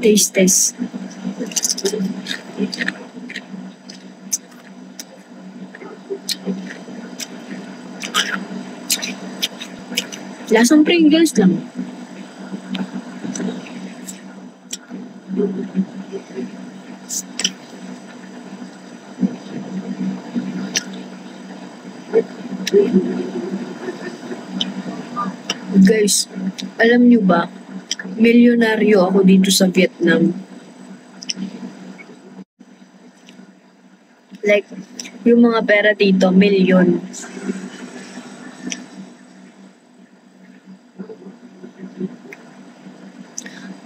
Taste test. Lasang Pringles lang. Guys, alam nyo ba, milyonaryo ako dito sa Vietnam. Like, yung mga pera dito, milyon.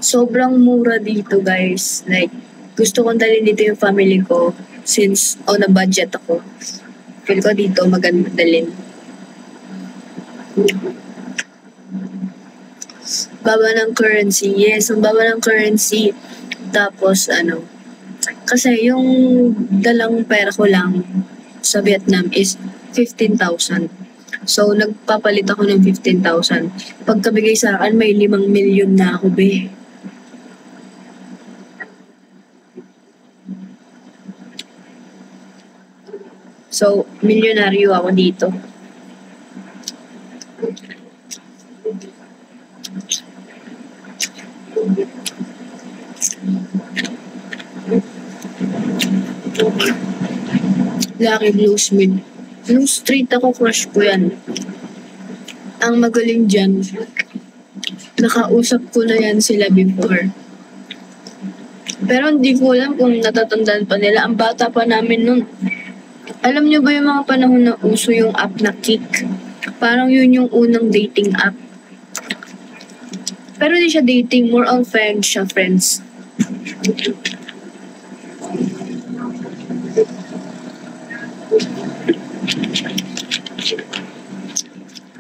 Sobrang mura dito, guys. Like, gusto kong dalhin dito yung family ko since on a budget ako. Feel ko dito maganda dalhin. Baba ng currency. Yes, ang baba ng currency. Tapos, kasi yung dalang pera ko lang sa Vietnam is 15,000. So, nagpapalit ako ng 15,000. Pagkabigay sa akin, may 5 milyon na ako, be. So, milyonaryo ako dito. Lucky Bluesmith. Blue Street ako, crush ko yan. Ang magaling dyan, nakausap ko na yan sila before. Pero hindi ko alam kung natatandaan pa nila. Ang bata pa namin nun. Alam nyo ba yung mga panahon na uso yung app na Kik? Parang yun yung unang dating app. Pero hindi siya dating, more on friends siya, friends.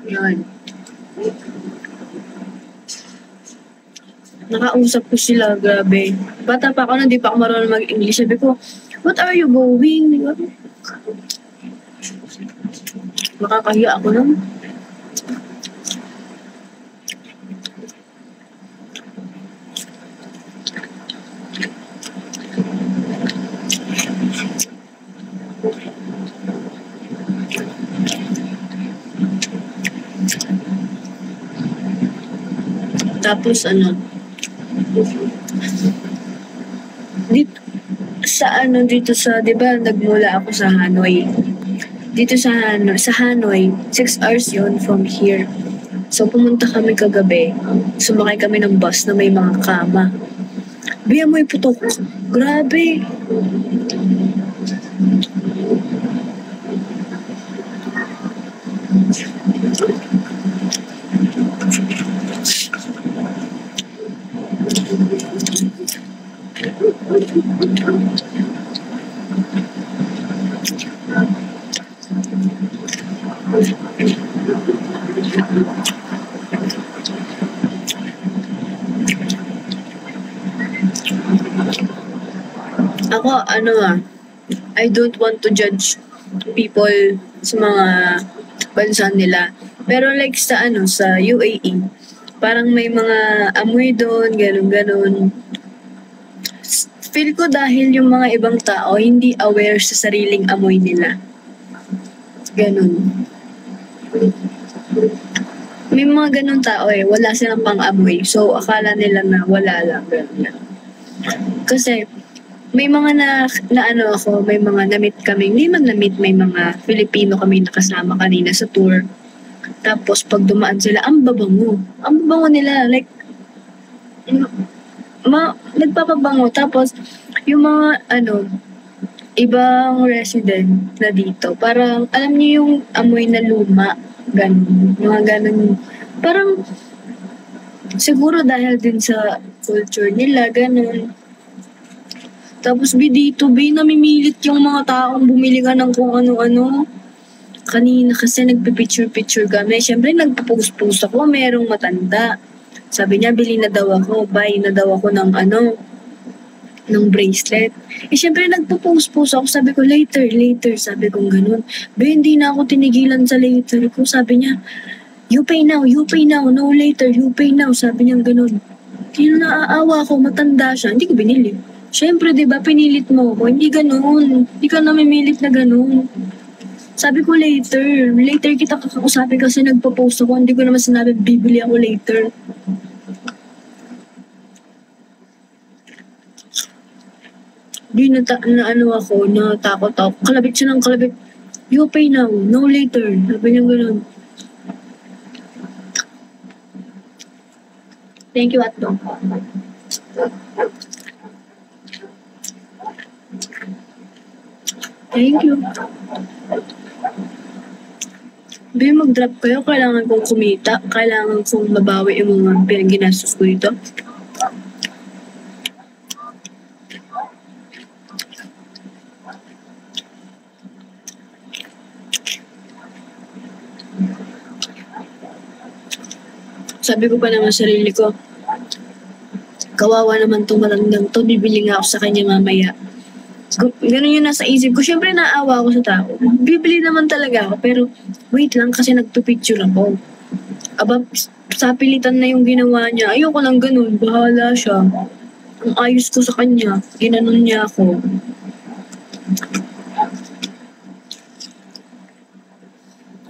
Yan. Nakausap ko sila, grabe. Bata pa ako, hindi pa ako marunong mag-English. Sabi ko, what are you going? Makakahiya ako lang. Tapos dito sa, 'di ba, nagmula ako sa Hanoi. Dito sa Hanoi, 6 hours yon from here. So pumunta kami kagabi. Sumakay kami ng bus na may mga kama. Biya mo putok. Grabe. Ako, I don't want to judge people sa mga bansa nila. Pero like sa UAE, parang may mga amoy doon, ganun-ganun. Feel ko dahil yung mga ibang tao hindi aware sa sariling amoy nila. Ganun. May mga ganun tao wala silang pang-amoy. So, akala nila na wala lang. Ganun. Kasi, may mga may mga na-meet kami. Hindi man na-meet, may mga Filipino kami nakasama kanina sa tour. Tapos, pag dumaan sila, ang babango. Ang babango nila, like, nagpapabango. Tapos, yung mga, ibang resident na dito, parang, alam niyo yung amoy na luma, ganun, mga ganun. Parang, siguro dahil din sa culture nila, ganun. Tapos, dito, namimilit yung mga taong bumili ka ng kung ano-ano. Kanina kasi nagpipicture-picture kami. Siyempre, nagpo-post ako, merong matanda. Sabi niya, bili na daw ako, buy na daw ako ng ng bracelet. Siyempre, nagpo-post ako. Sabi ko, later. Sabi ko, ganun. Hindi na ako tinigilan sa later ko. Sabi niya, you pay now, no later, you pay now. Sabi niya, ganun. Kaya naaawa ako, matanda siya, hindi ko binili. Siyempre, di ba, pinilit mo ako. Hindi ganun. Hindi ka namimilit na ganun. Sabi ko later. Later kita kakausapin kasi nagpo-post ako. Hindi ko naman sinabi, bibili ako later. Di na ano ako, natakot ako. Kalabit siya ng kalabit. You pay now, no later. Sabi niya ganun. Thank you, Atto. Thank you. Bi, mag-drop kayo. Kailangan kong kumita. Kailangan kong mabawi yung mga pinaginastos ko dito. Sabi ko pa naman sa sarili ko, kawawa naman tong matandang to, bibili nga ako sa kanya mamaya. Ganun yung nasa isip ko. Siyempre naawa ako sa tao. Bibili naman talaga ako, pero wait lang kasi nagpipicture ako. Aba, sa pilitan na yung ginawa niya, ayoko lang ganun, bahala siya. Ang ayos ko sa kanya, ginanon niya ako.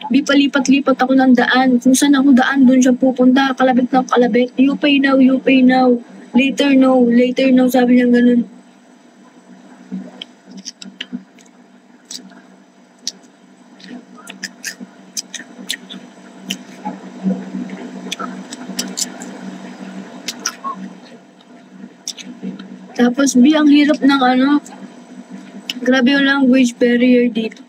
Di palipat-lipat ako ng daan. Kung saan ako daan, doon siya pupunta. Kalabit ng kalabit. You pay now, you pay now. Later no, later no. Sabi niya ganun. Tapos, ang hirap ng ano. Grabe yung language barrier dito.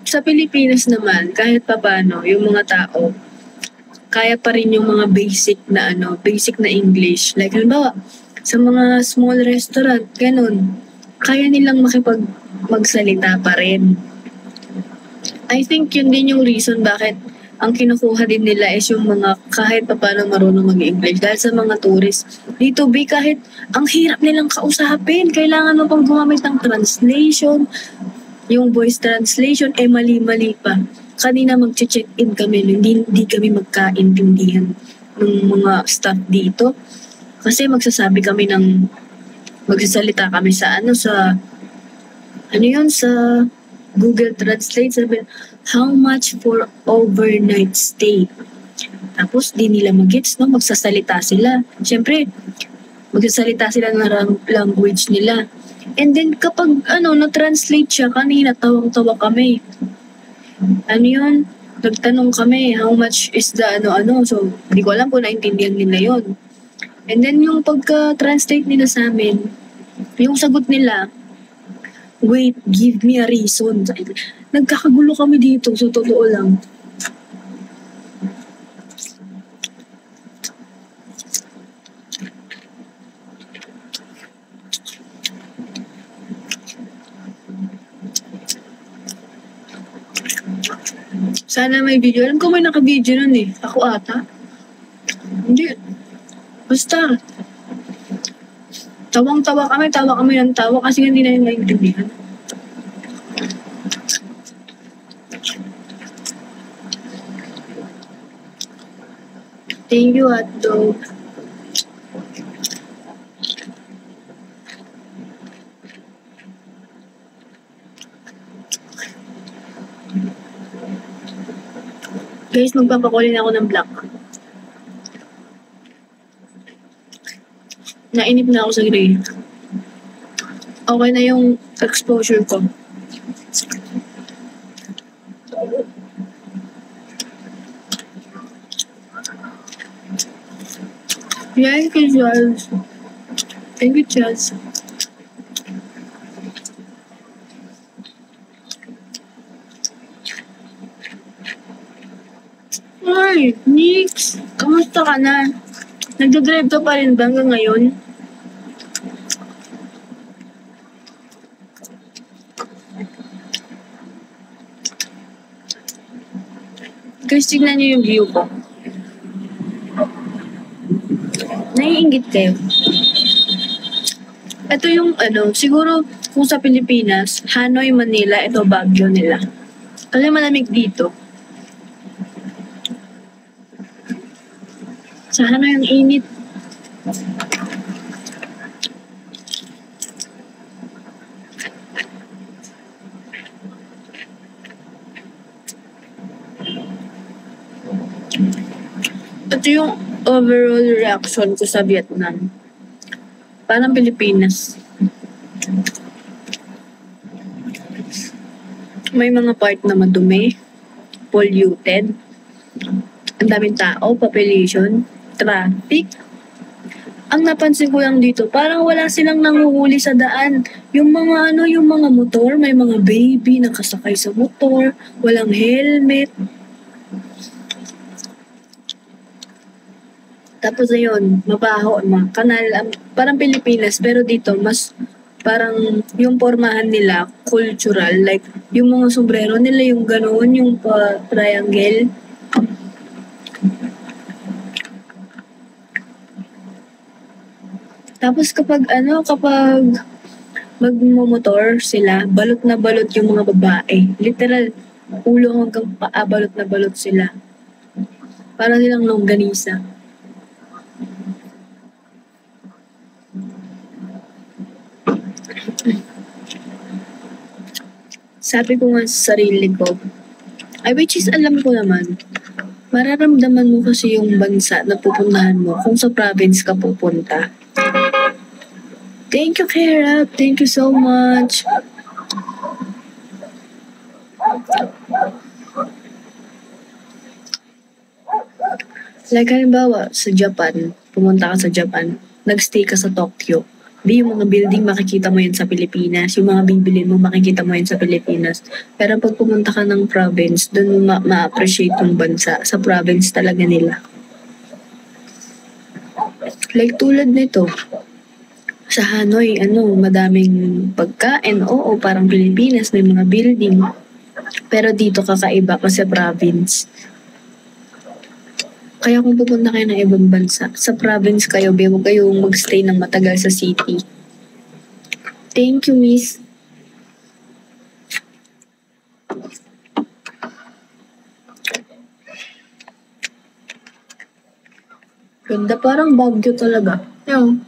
Sa Pilipinas naman, kahit papaano, yung mga tao, kaya pa rin yung mga basic na English. Like, halimbawa, sa mga small restaurant, ganun, kaya nilang magsalita pa rin. I think yun din yung reason bakit ang kinukuha din nila is yung mga kahit papaano marunong mag-English. Dahil sa mga tourist, dito kahit ang hirap nilang kausapin, kailangan mo pang gumamit ng translation, yung voice translation, mali-mali pa. Kanina mag-check-in kami, hindi kami magkaintindihan ng mga staff dito. Kasi magsasalita kami sa Google Translate. Sabi, how much for overnight stay? Tapos, di nila mag-gets, no? Magsasalita sila. Siyempre, magsasalita sila ng language nila. And then kapag na-translate siya, kanina tawang-tawa kami. Nagtanong kami, how much is the So, hindi ko alam kung naintindihan nila yon. And then yung pagka-translate nila sa amin, yung sagot nila, wait, give me a reason. Nagkakagulo kami dito, so totoo lang. Sana may video. Alam ko may naka-video nun eh. Ako ata. Hindi. Basta. Tawang-tawa kami ng tawa kasi hindi na yung naintindihan. Thank you, hotdog. Guys, magpapakulin ako ng black. Nainip na ako sa gray. Okay na yung exposure ko. Thank you, Charles. Thank you, Charles. Ay, Nix! Kamusta ka na? Nagdadrive ka pa rin ba hanggang ngayon? Guys, tignan niyo yung view ko. naiinggit kayo. Ito yung siguro kung sa Pilipinas, Hanoi, Manila, ito Baguio nila. Kasi malamig dito. Sa Hanoi ang init. Ito yung overall reaction ko sa Vietnam. Parang Pilipinas. May mga part na madumi, polluted, ang daming tao, population, traffic. Ang napansin ko lang dito, parang wala silang nanguhuli sa daan. Yung mga yung mga motor, may mga baby nakasakay sa motor, walang helmet. Tapos ayun, mabaho, mga kanal, parang Pilipinas, pero dito mas parang yung pormahan nila cultural, like yung mga sombrero nila yung ganoon, yung triangle. Tapos kapag magmomotor sila, balot na balot yung mga babae. Literal, ulo hanggang paa, balot na balot sila. Parang nilang longganisa. Sabi ko nga sa sarili ko, which is alam ko naman, mararamdaman mo kasi yung bansa na pupuntahan mo kung sa province ka pupunta. Thank you, Kara. Thank you so much. Like halimbawa, sa Japan, pumunta ka sa Japan, nagstay ka sa Tokyo. Yung mga building makikita mo yun sa Pilipinas, yung mga bibilin mo makikita mo yun sa Pilipinas. Pero pag pumunta ka ng province, doon mo ma-appreciate yung bansa sa province talaga nila. Like tulad nito, sa Hanoi, madaming pagkain, oo, parang Pilipinas, may mga building. Pero dito kakaiba kasi province. Kaya kung pupunta kayo ng ibang bansa, sa province kayo, huwag kayong magstay ng matagal sa city. Thank you, miss. Ganda, parang Baguio talaga. Yung,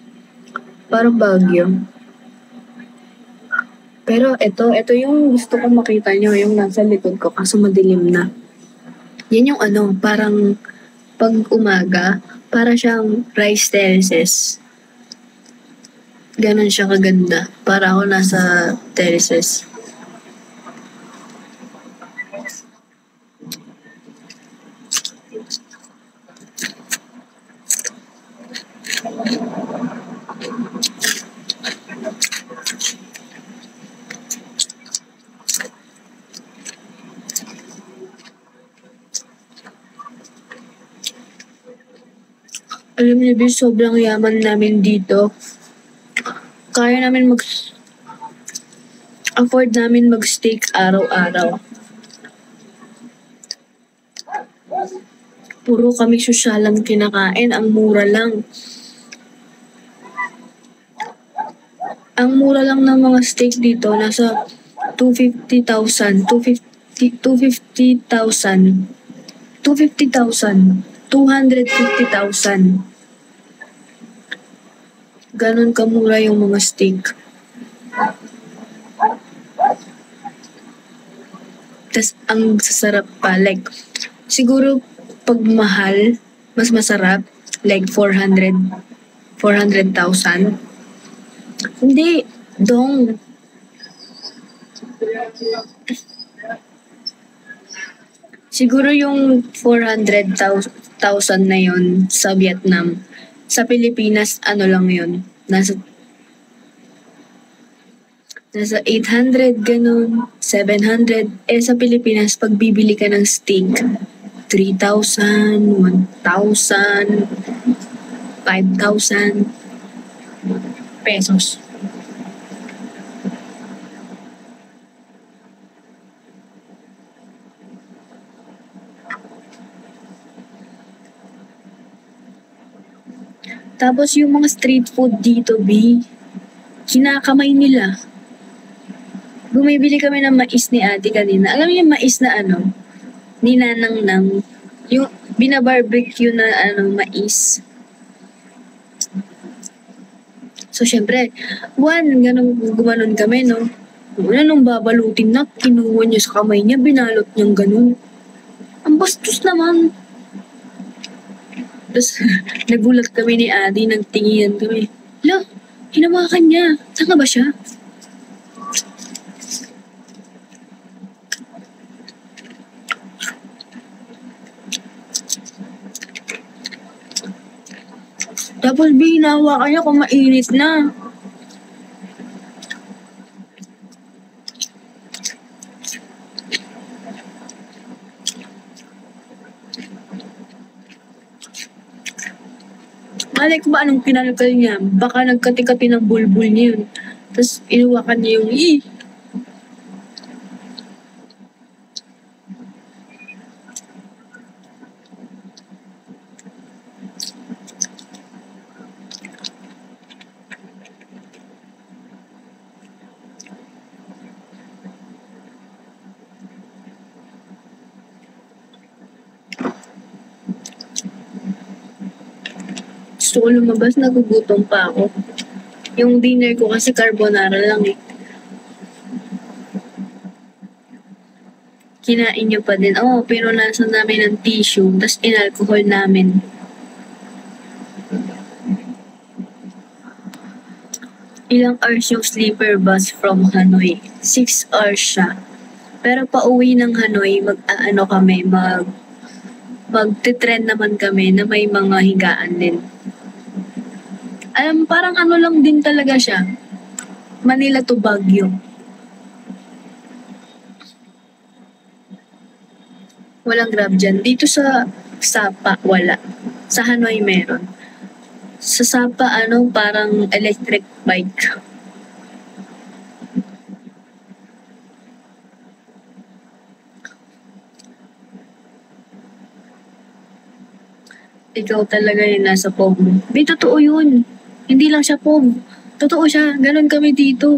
parang Baguio. Pero ito yung gusto kong makita nyo, yung nasa likod ko, kaso madilim na. Yan yung parang pag umaga, para siyang rice terraces. Ganon siya kaganda. Para ako nasa terraces. Alam niyo, sobrang yaman namin dito. Kaya namin afford namin mag-steak araw-araw. Puro kami sosyalang kinakain, ang mura lang. Ang mura lang ng mga steak dito, nasa 250,000, 250,000, 250,000. Ganon kamura yung mga steak. Tas ang sasarap pa, like, siguro pag mahal, mas masarap, like 400,000. Hindi, dong. Siguro yung 400,000 na yon sa Vietnam. Sa Pilipinas, lang yun. Nasa 800, ganun, 700. Sa Pilipinas, pag bibili ka ng steak, 3,000, 1,000, 5,000 pesos. Tapos yung mga street food dito, B, kinakamay nila. Bumibili kami ng mais ni ate kanina. Alam niyo yung mais na ano, ni Nanang Nang, yung binabarbecue na ano, mais. So, syempre, gumanon kami, no? Una nung babalutin na, kinuha niya sa kamay niya, binalot niyang ganun. Ang bastos naman. Tapos, nagulat kami ni Adi, nagtinginan kami. Hala, hinawakan niya. Saan ba siya? Tapos, hinawakan niya kung mainit na. Malay ko ba anong kinalkal niya? Baka nagkati-kati ng bulbul niya yun. Tapos inuwakan niya yung Gusto ko lumabas, nagugutom pa ako. Yung dinner ko kasi carbonara lang eh. Kinain niyo pa din. Oo, pinunasan namin ng tissue, tas inalcohol namin. Ilang hours yung sleeper bus from Hanoi? 6 hours siya. Pero pauwi ng Hanoi, magte-trend naman kami na may mga higaan din. Parang ano lang din talaga siya. Manila to Baguio. Walang Grab dyan. Dito sa Sapa, wala. Sa Hanoi meron. Sa Sapa, parang electric bike. Ikaw talaga yung nasa POV mo. Di, totoo yun. Hindi lang siya POV. Totoo siya. Ganon kami dito.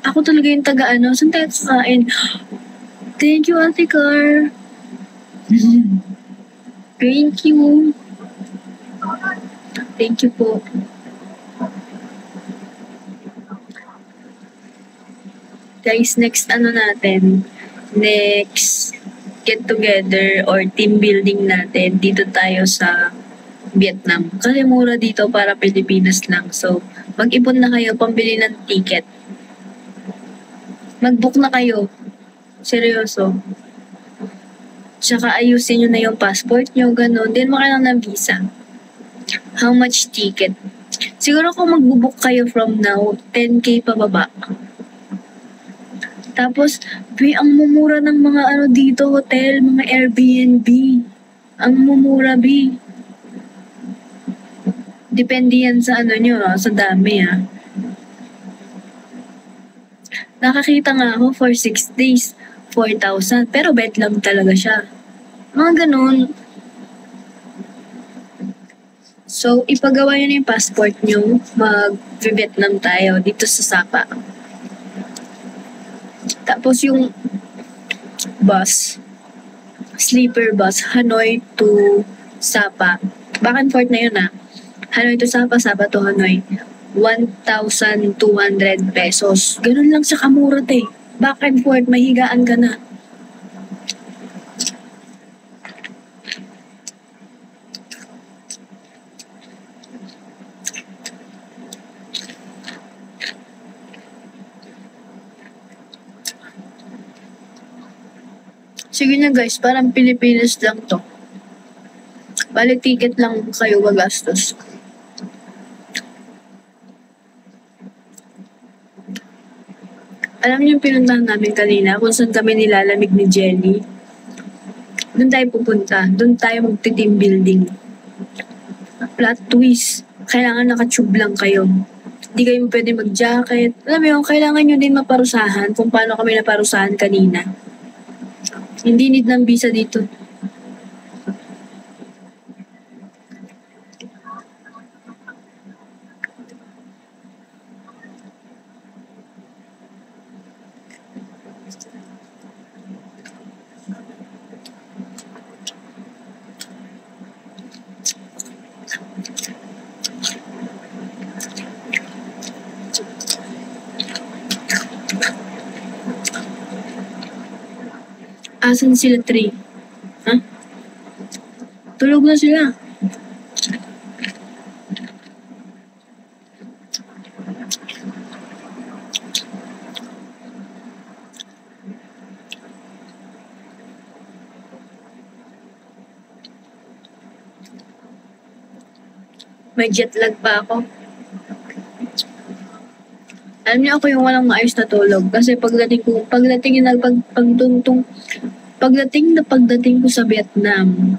Ako talaga yung saan tayo kakain? Thank you, Ate Car. Thank you. Thank you po. Guys, next natin? Next get together or team building natin dito tayo sa Vietnam. Kasi mura dito para Pilipinas lang. So, mag-ipon na kayo pambili ng ticket. Mag-book na kayo. Seryoso. Tsaka ayusin nyo na yung passport nyo, ganun. Then mo kailangan ng visa. How much ticket? Siguro kung mag-book kayo from now, 10K pababa. Tapos, ang mumura ng mga dito, hotel, mga Airbnb. Ang mumura, Depende yan sa nyo, sa dami, Nakakita nga ako for 6 days, 4,000. Pero bet lang talaga siya. Mga ganun. So, ipagawa nyo na yung passport nyo. Mag-Vietnam tayo dito sa Sapa. Tapos yung bus, sleeper bus, Hanoi to Sapa. Back and forth na yun Hanoi to Sapa, Sapa to Hanoi. 1,200 pesos. Ganun lang sa kamura, Back and forth, may higaan ka na. Sige na guys, parang Pilipinas lang to. Balik ticket lang kayo gagastos. Alam niyo yung pinuntahan namin kanina kung saan kami nilalamig ni Jenny? Doon tayo pupunta. Doon tayo magti-team building. Plot twist. Kailangan naka-tube lang kayo. Hindi kayo pwede mag-jacket. Alam mo yun, kailangan nyo din maparusahan kung paano kami naparusahan kanina. Hindi need ng visa dito. Asan sila 3? Ha? Tulog na sila. May jet lag pa ako. Alam niyo ako yung walang maayos na tulog. Kasi pagdating ko sa Vietnam,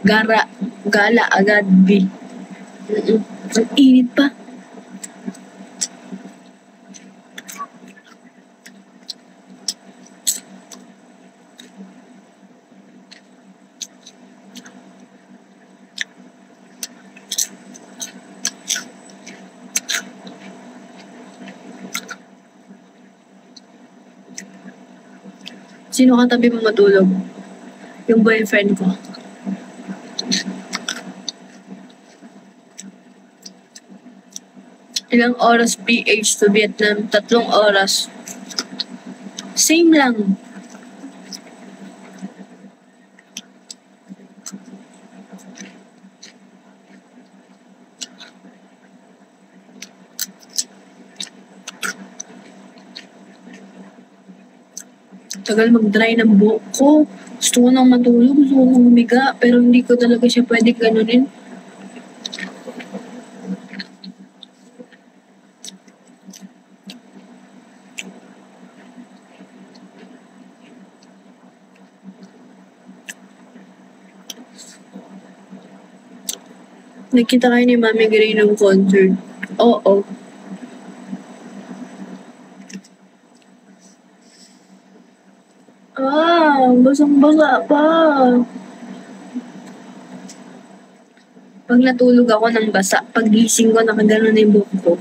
gala agad, B. Ang init pa. Sino katabi mo matulog? Yung boyfriend ko. Ilang oras PH to Vietnam? 3 oras. Same lang. Tagal mag-dry ng buhok ko. Gusto ko nang matulog, gusto ko nang humiga, pero hindi ko talaga siya pwede ganunin. Nakita kayo ni Mami Gray ng concert. Oo. Basang-basa pa. Pag natulog ako ng basa, pag gising ko, nakaganon na yung buhok ko.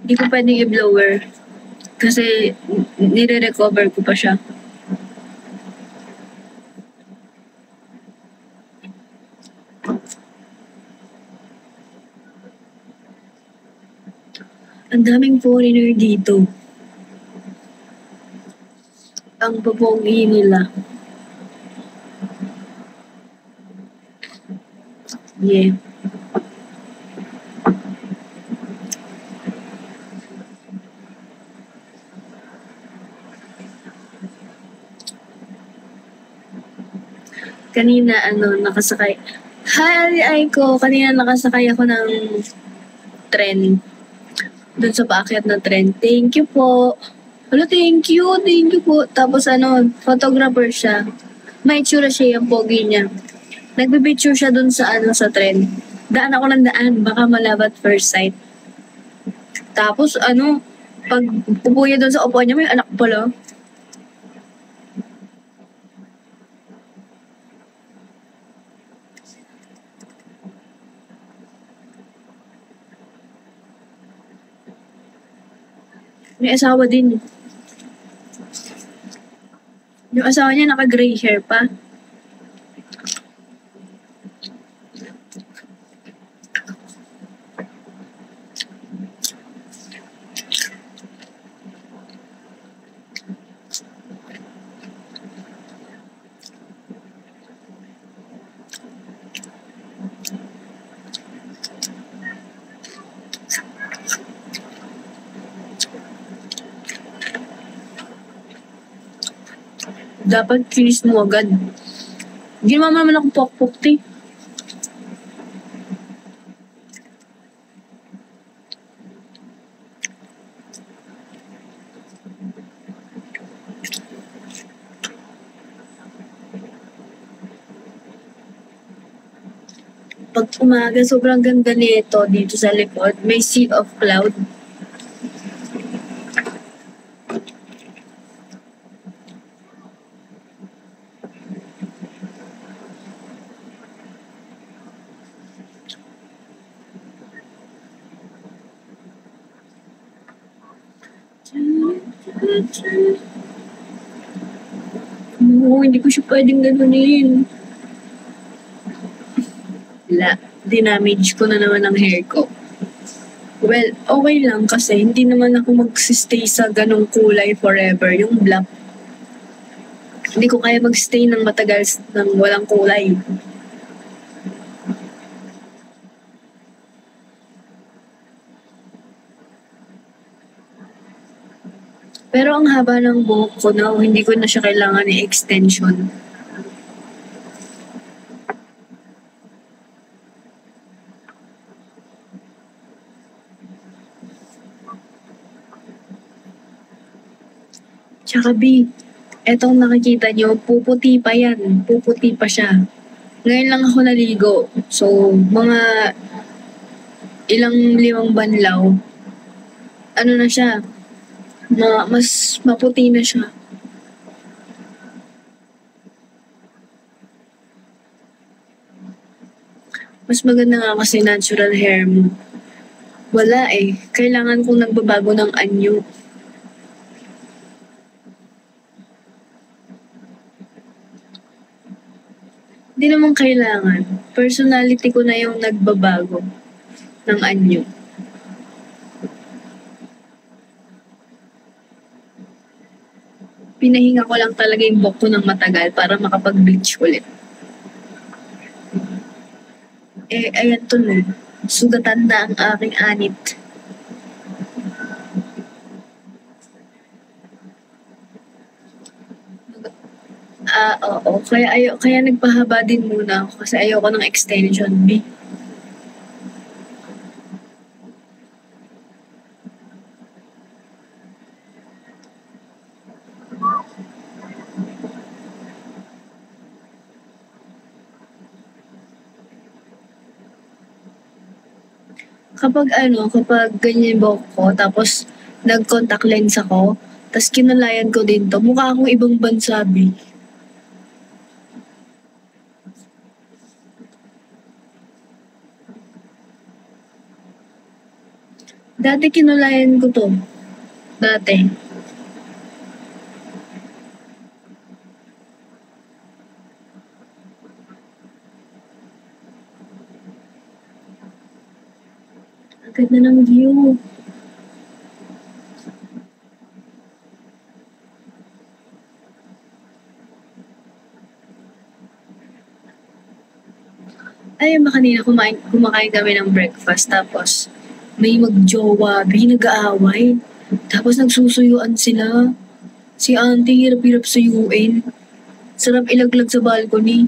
Hindi ko pwedeng i-blower. Kasi nire-recover ko pa siya. Ang daming foreigner dito. Ang popogi nila. Yeah. Kanina, nakasakay. Hi, Aiko! Kanina nakasakay ako ng tren. Doon sa paakyat ng tren. Thank you po. Hello, thank you po. Tapos photographer siya. May itsura siya yung pogi niya. Nagbe-picture siya doon sa sa tren. Daan ako ng daan, baka malabat first sight. Tapos pag upo niya doon sa upuan niya, may anak pala. May asawa din. Yung asawa niya naka-gray hair pa. Dapat finish mo agad. Ginawa mo naman akong pokpok, te. Pag umaga, sobrang ganda nito dito sa likod. May sea of cloud. No, hindi ko siya pwedeng ganunin. bigla. Dinamage ko na naman ang hair ko. Well, okay lang kasi hindi naman ako mag-stay sa ganong kulay forever, yung black. Hindi ko kaya mag-stay ng matagal ng walang kulay. Pero ang haba ng buhok ko na hindi ko na siya kailangan i-extension. Tsaka B, etong nakikita nyo, puputi pa yan. Puputi pa siya. Ngayon lang ako naligo. So, mga ilang limang banlaw, ano na siya, mas maputi na siya. Mas maganda nga kasi natural hair mo. Wala eh. Kailangan kong nagbabago ng anyo. Hindi naman kailangan. Personality ko na yung nagbabago ng anyo. Pinahinga ko lang talaga yung buhok ko ng matagal para makapag-bleach ulit. Ayan to na. Sugatan na ang aking anit. Oo. Kaya nagpahaba din muna ako kasi ayoko ng extension, B. Kapag ganyan yung buhok ko, tapos nag-contact lens ako, tapos kinulayan ko din to, mukha akong ibang bansa, B. Dati kinulayan ko to. Dati. Ang ganda ng view. Ay, kanina kumakain kami ng breakfast, tapos may magjowa, nag-aaway. Tapos nagsusuyuan sila. Si auntie, hirap-hirap suyuin. Sarap ilaglag sa balcony.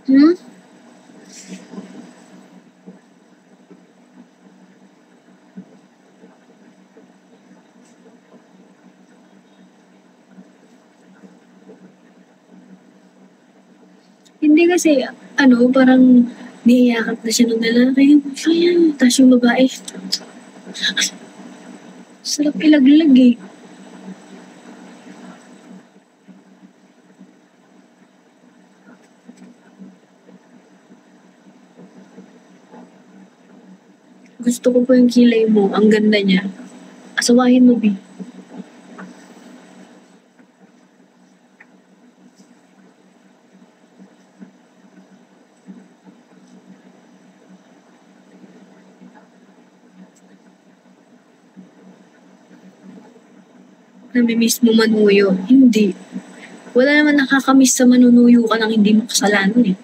Hmm? Hindi kasi, parang niyayakap na siya ng lalaki. Kaya, tapos yung babae, sarap ilaglag eh. Gusto ko po yung kilay mo. Ang ganda niya. Asawahin mo, B. Namimiss mo manuyo. Hindi. Wala naman nakakamiss sa manunuyo ka nang hindi mo kasalanan eh.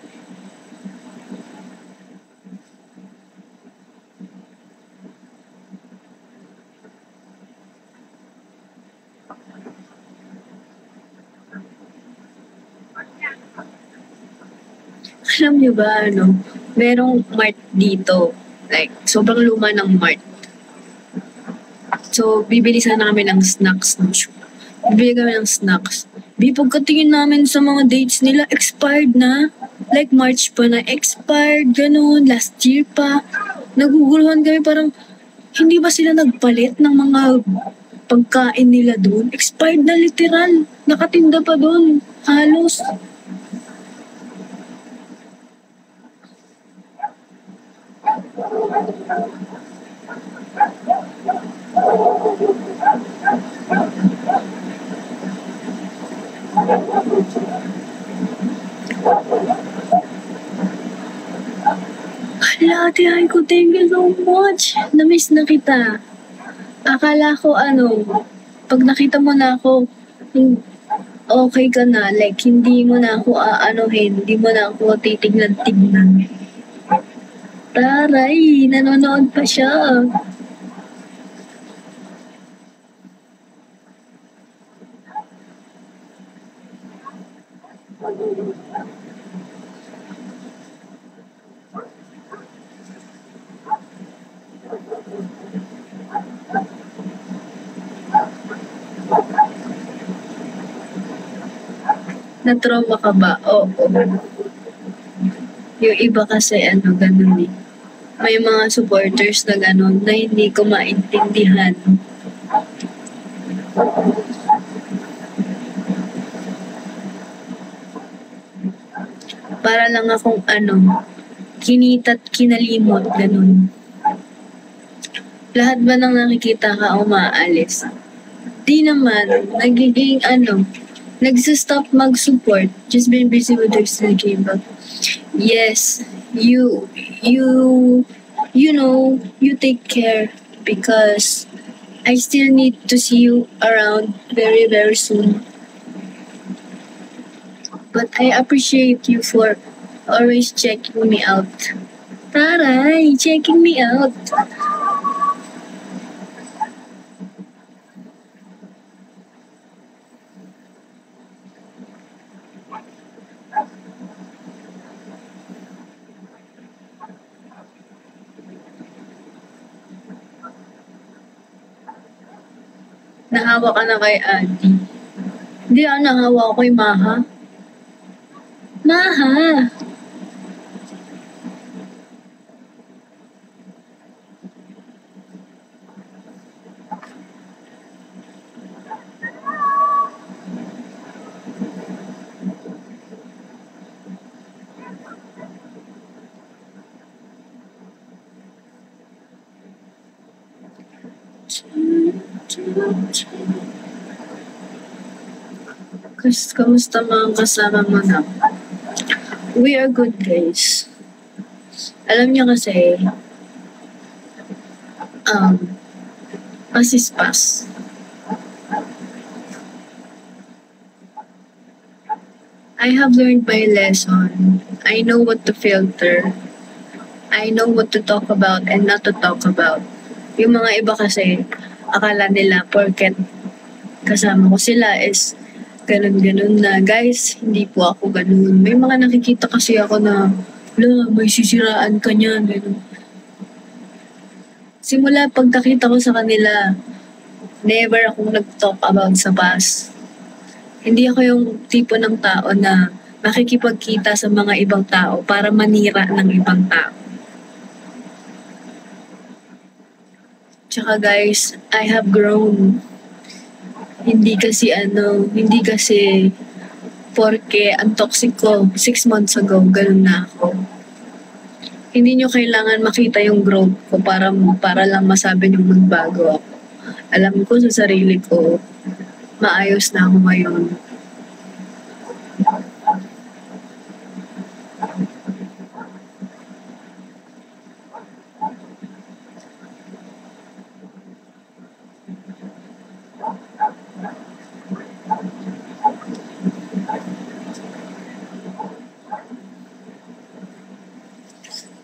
Alam niyo ba, merong mart dito. Like, sobrang luma ng mart. So, bibili sana kami ng snacks. Bibili kami ng snacks. Pagkatingin namin sa mga dates nila, expired na. Like, March pa na expired, ganun. Last year pa. Naguguluhan kami parang, hindi ba sila nagpalit ng mga pagkain nila doon? Expired na literal. Nakatinda pa doon. Halos. Hala, Ate Aiko, thank you so much. Na-miss na kita. Akala ko pag nakita mo na ako, okay ka na. Like, hindi mo na ako aanuhin. Hindi mo na ako titignan-tignan. Taray, nanonood pa siya. Na-trauma ka ba? Oo. Yung iba kasi ganun eh. May mga supporters na ganun na hindi ko maintindihan. Para lang akong kinita't kinalimot, ganun. Lahat ba nang nakikita ka umaalis? Di naman, nagiging nagsistop mag-support, just being busy with their study game. But yes, you take care because I still need to see you around very, very soon. But I appreciate you for always checking me out. Taray, checking me out. Nahawa ka na kay Adi. Hindi nahawa ko kay Maha. Maha! Kamusta mga kasama mo na? We are good, guys. Alam niyo kasi, pasispas. I have learned my lesson. I know what to filter. I know what to talk about and not to talk about. Yung mga iba kasi, akala nila porket kasama ko sila is ganun-ganun na. Guys, hindi po ako ganun. May mga nakikita kasi ako na, may sisiraan ka niyan, ganun. Simula pagkakita ko sa kanila, never akong nag-talk about sa past. Hindi ako yung tipo ng tao na makikipagkita sa mga ibang tao para manira ng ibang tao. Tsaka guys, I have grown. Hindi kasi porke ang toxic ko 6 months ago, ganun na ako. Hindi nyo kailangan makita yung growth ko para lang masabi nyo magbago ako. Alam ko sa sarili ko, maayos na ako ngayon.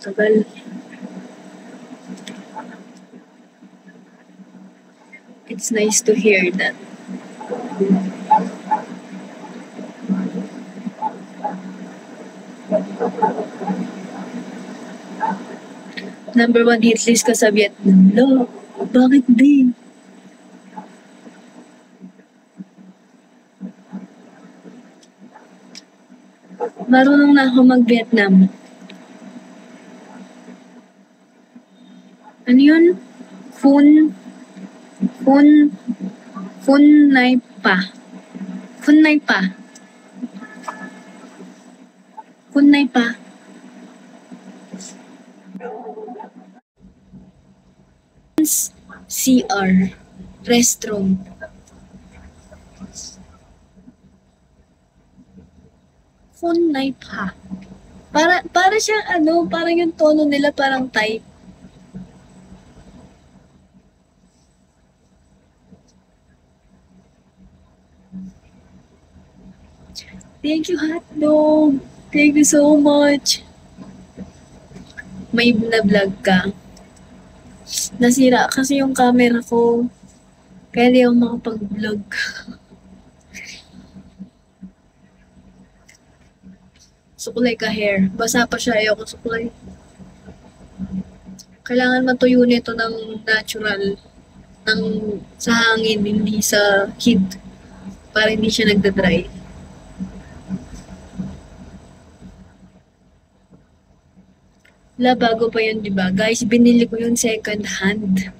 Tagal. It's nice to hear that. Number 1 hit list ka sa Vietnam. Lo, bakit di? Marunong na ako mag-Vietnam. Ano yun? Khun Nai Pa. Khun Nai Pa. Khun Nai Pa. CR. Restroom. Phone knife ha. Para siya parang yung tono nila parang type. Thank you, hotdog. Thank you so much. May na-vlog ka. Nasira kasi yung camera ko. Kaya di ako makapag-vlog. Sukulay ka hair. Basa pa siya. Ayoko sukulay. Kailangan matuyo nito ng natural. Sa hangin, hindi sa heat. Para hindi siya nagda-dry. Bago pa yun, di ba? Guys, binili ko yung second hand.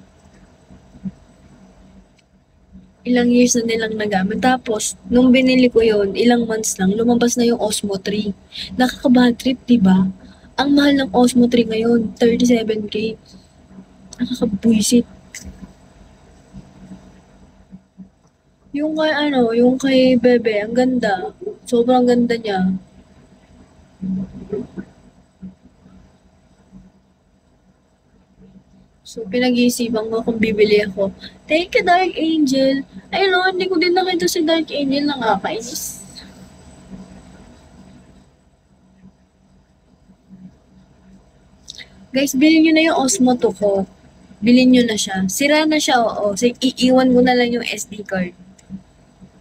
Ilang years na nilang nagamit. Tapos, nung binili ko yun, ilang months lang, lumabas na yung Osmo 3. Nakaka-bad trip, di ba? Ang mahal ng Osmo 3 ngayon, 37K. Nakaka-buisit. Yung kay Bebe, ang ganda. Sobrang ganda niya. So, pinag-iisipan ko kung bibili ako. Thank you, Dark Angel. Ay, no, hindi ko din nakita si Dark Angel. Nakakainis. Guys, bilhin nyo na yung Osmo 2 ko. Bilhin nyo na siya. Sira na siya, oo. So, iiwan ko na lang yung SD card.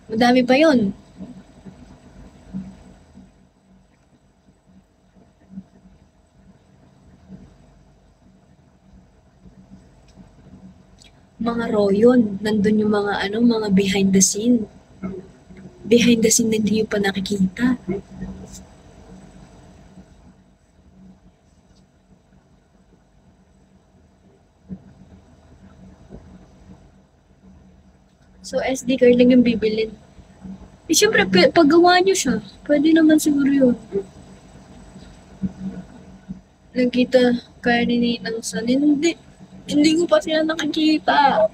Madami pa yun. Mga Royon. Nandun yung mga behind the scene. Behind the scene na hindi nyo pa nakikita. So, SD card lang yung bibilin. Eh, syempre, paggawa nyo siya, pwede naman siguro yun. Nagkita kaya ni Ninang San. Hindi ko pa sila nakikita.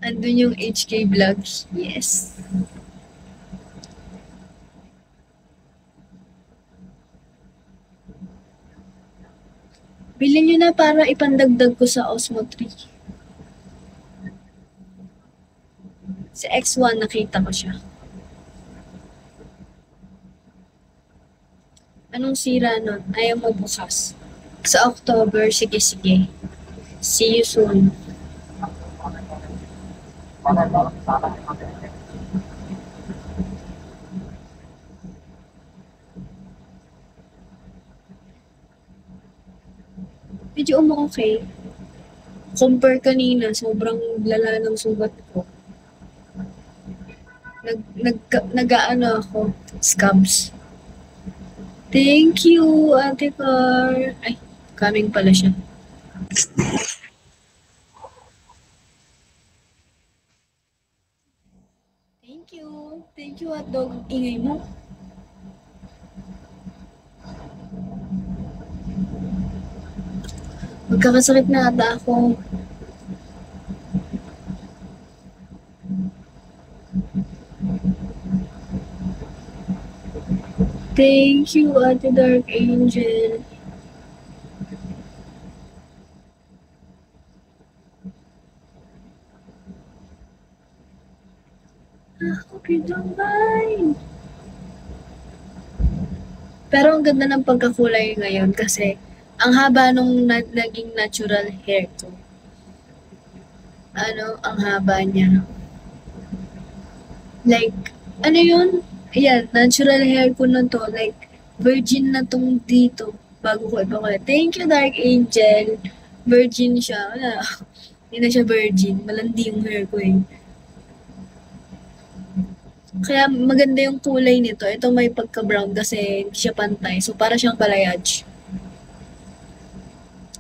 Andun yung HK Vlogs. Yes. Bilhin nyo na para ipandagdag ko sa Osmo 3. Si X1, nakita ko siya. Anong sira nun? Ayaw mo bukas. Sa October, sige. See you soon. Medyo okay. Compare kanina, sobrang lala ng sugat ko. Nag-ano ako, scabs. Thank you, Ate Car. Ay, coming pala siya. Thank you. Thank you, hotdog. Ingay mo. Magkakasakit na ata ako. Thank you, Ate Dark Angel. I hope you don't mind. Pero ang ganda ng pagkakulay ngayon kasi ang haba nung naging natural hair ko. Ang haba niya. Like, yun? Ayan, natural hair ko na to. Like, virgin na tong dito. Bago ko ipakulay. Thank you, Dark Angel. Virgin siya. Wala. Hindi na siya virgin. Malandi yung hair ko eh. Kaya maganda yung kulay nito. Ito may pagka-brown kasi hindi siya pantay. So, para siyang balayage.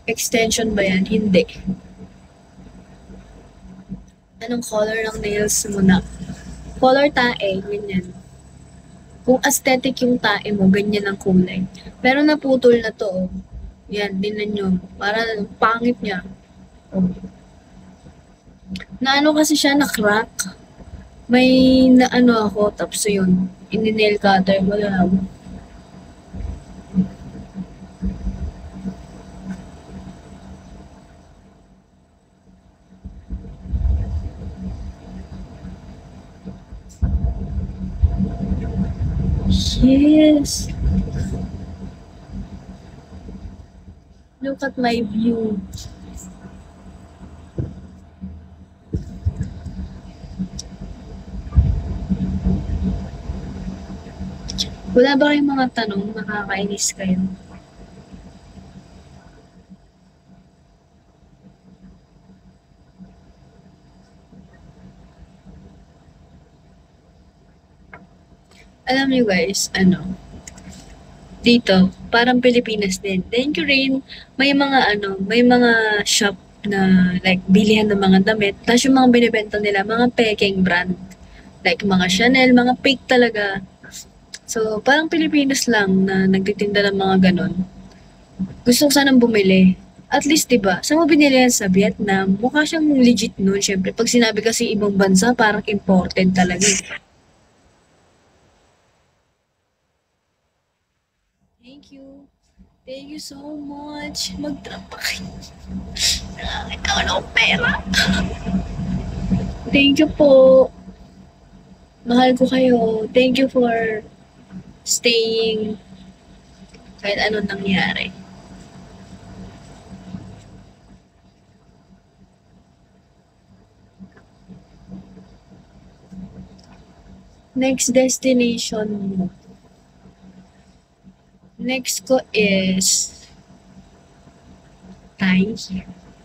Extension ba yan? Hindi. Anong color ng nails mo na? Color tae, ganyan. Kung aesthetic yung tae mo, ganyan ang kulay. Pero naputol na to, oh. Yan, dinan nyo. Para pangit niya. Oh. Kasi siya na-crack. May na ano ako, tapos yun, ini-nail cutter ko lang. Yes! Look at my view. Wala ba kayong mga tanong? Nakakainis kayo? Alam niyo guys, dito, parang Pilipinas din. Thank you rin. May mga shop na like bilihan ng mga damit. Tapos yung mga binibenta nila, mga peking brand. Like mga Chanel, mga fake talaga. So, parang Pilipinas lang na nagtitinda ng mga ganon. Gusto ko sanang bumili. At least, diba, saan mo binili yan sa Vietnam? Mukha siyang legit nun. Siyempre, pag sinabi kasi ibang bansa, parang imported talaga. Thank you. Thank you so much. Magtrapa kayo. Nakakita ko ng pera. Thank you po. Mahal ko kayo. Thank you for staying kahit anong nangyari. Next destination mo. Next ko is Thai.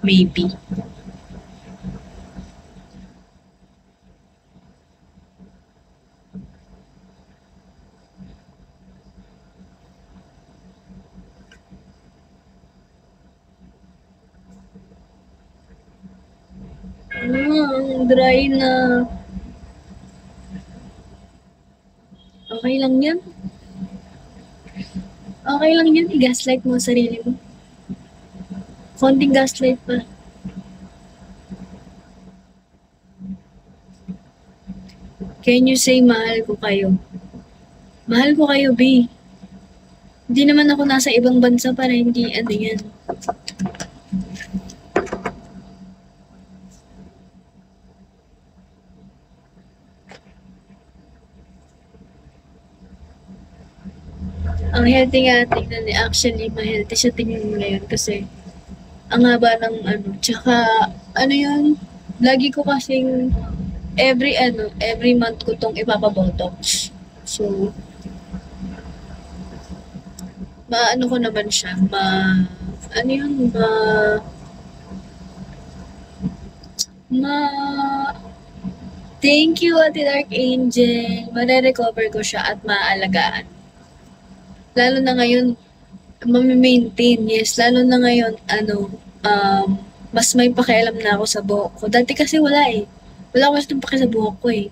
Maybe. Ang dry na. Okay lang yan. Okay lang yan. I-gaslight mo ang sarili mo. Konting gaslight pa. Can you say mahal ko kayo? Mahal ko kayo, B. Hindi naman ako nasa ibang bansa para hindi ano yan. Ang healthy nga tingnan eh. Actually, ma-healthy siya tingnan mo ngayon kasi ang haba ng tsaka yun, lagi ko kasing every month ko tong ipapabotox. So, maano ko naman siya, ano yun, ma, thank you, Ate Dark Angel. Mare-recover ko siya at maaalagaan. Lalo na ngayon, mami-maintain, yes. Lalo na ngayon, mas may pakialam na ako sa buhok ko. Dati kasi wala eh. Wala ko gusto paki sa buhok ko eh.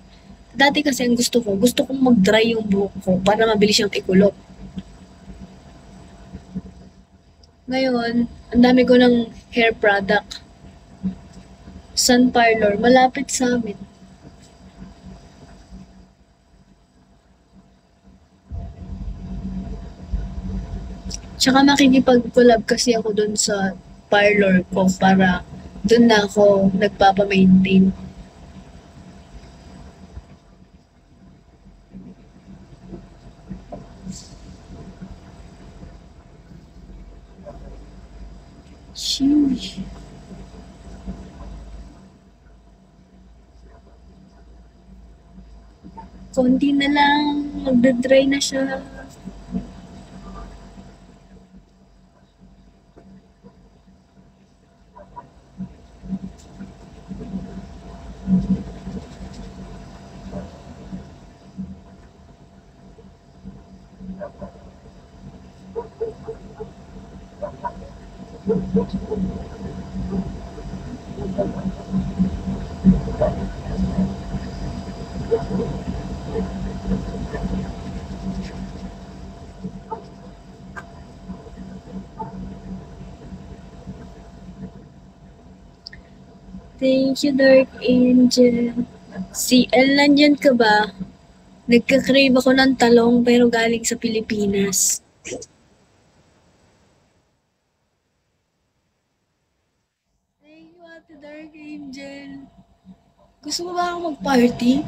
Dati kasi ang gusto kong mag-dry yung buhok ko para mabilis siyang ikulot. Ngayon, ang dami ko ng hair product. Sun Parlor, malapit sa amin. Tsaka makikipag-collab kasi ako dun sa parlor ko para dun na ako nagpapa-maintain. Sheesh. Konti na lang, magda-dry na siya. Thank you, Dark Angel. CL, nandyan ka ba? Nagka-crave ako ng talong pero galing sa Pilipinas. Thank you, Ate Dark Angel. Gusto mo ba ako mag-party?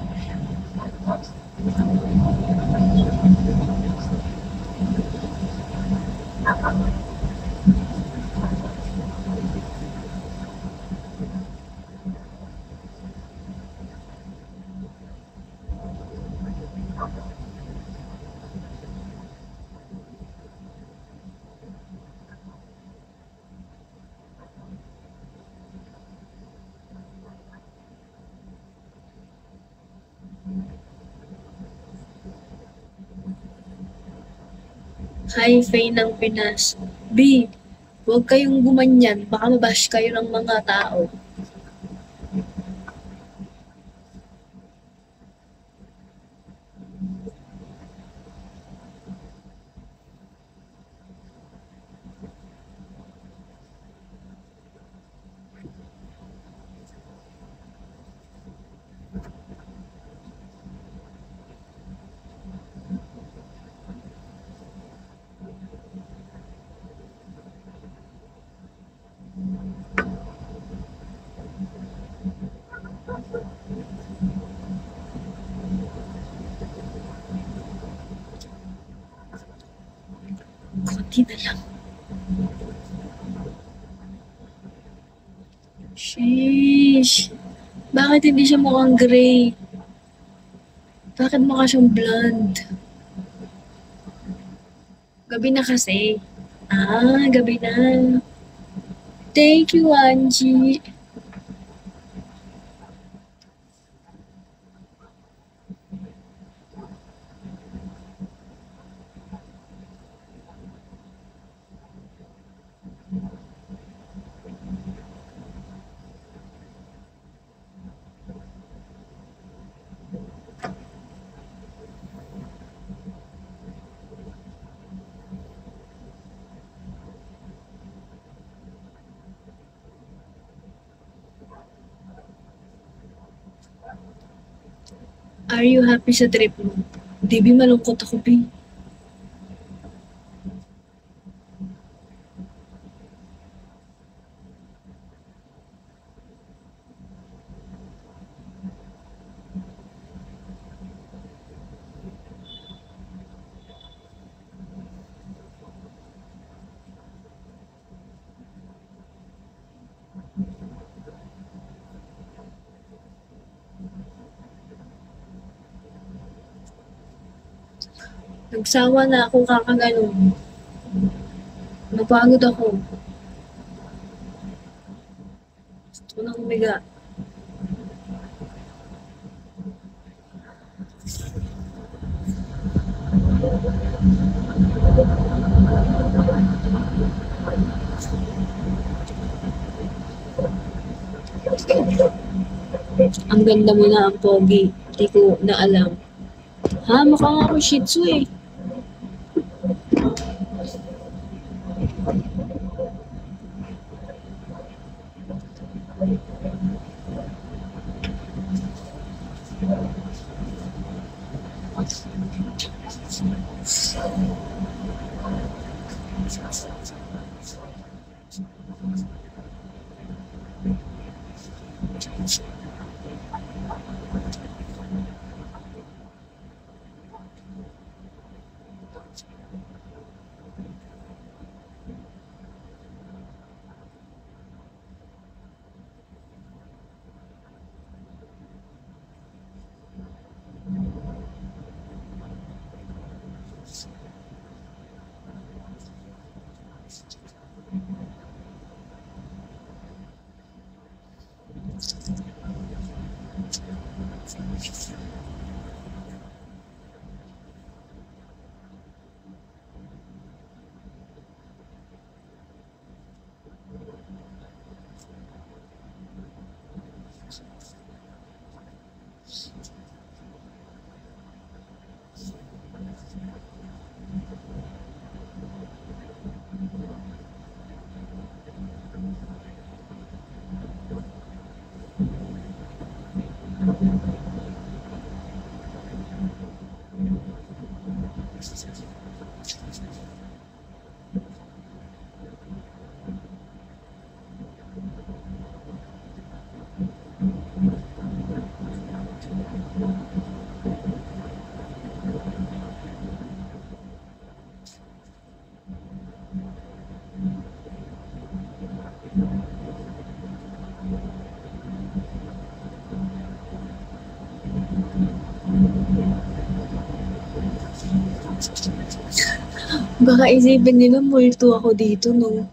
Hi-fi ng Pinas. B, huwag kayong gumanyan. Baka mabash kayo ng mga tao. Konti na lang. Sheesh. Bakit hindi siya mukhang gray? Bakit mukha siyang blonde? Gabi na kasi. Gabi na. Thank you, Angie. Are you happy sa trip mo? Di, Bi, malungkot ako, Bi. Nagsawa na ako kakaganon. Napagod ako. Gusto ko na humiga. Ang ganda mo na ang pogi. Di ko na alam. Ha? Mukha nga ako shih tzu eh. Baka isipin nila multo ako dito, no?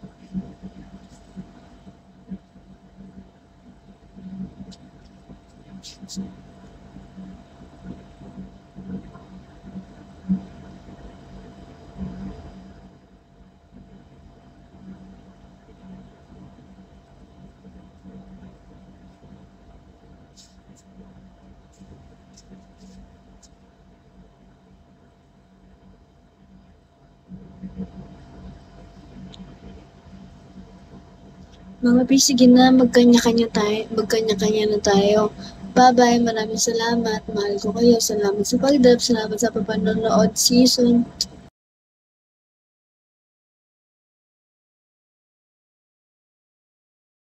Mga P, sige na, magkanya-kanya na tayo. Bye-bye, maraming salamat. Mahal ko kayo. Salamat sa pag-dub, salamat sa papanonood season.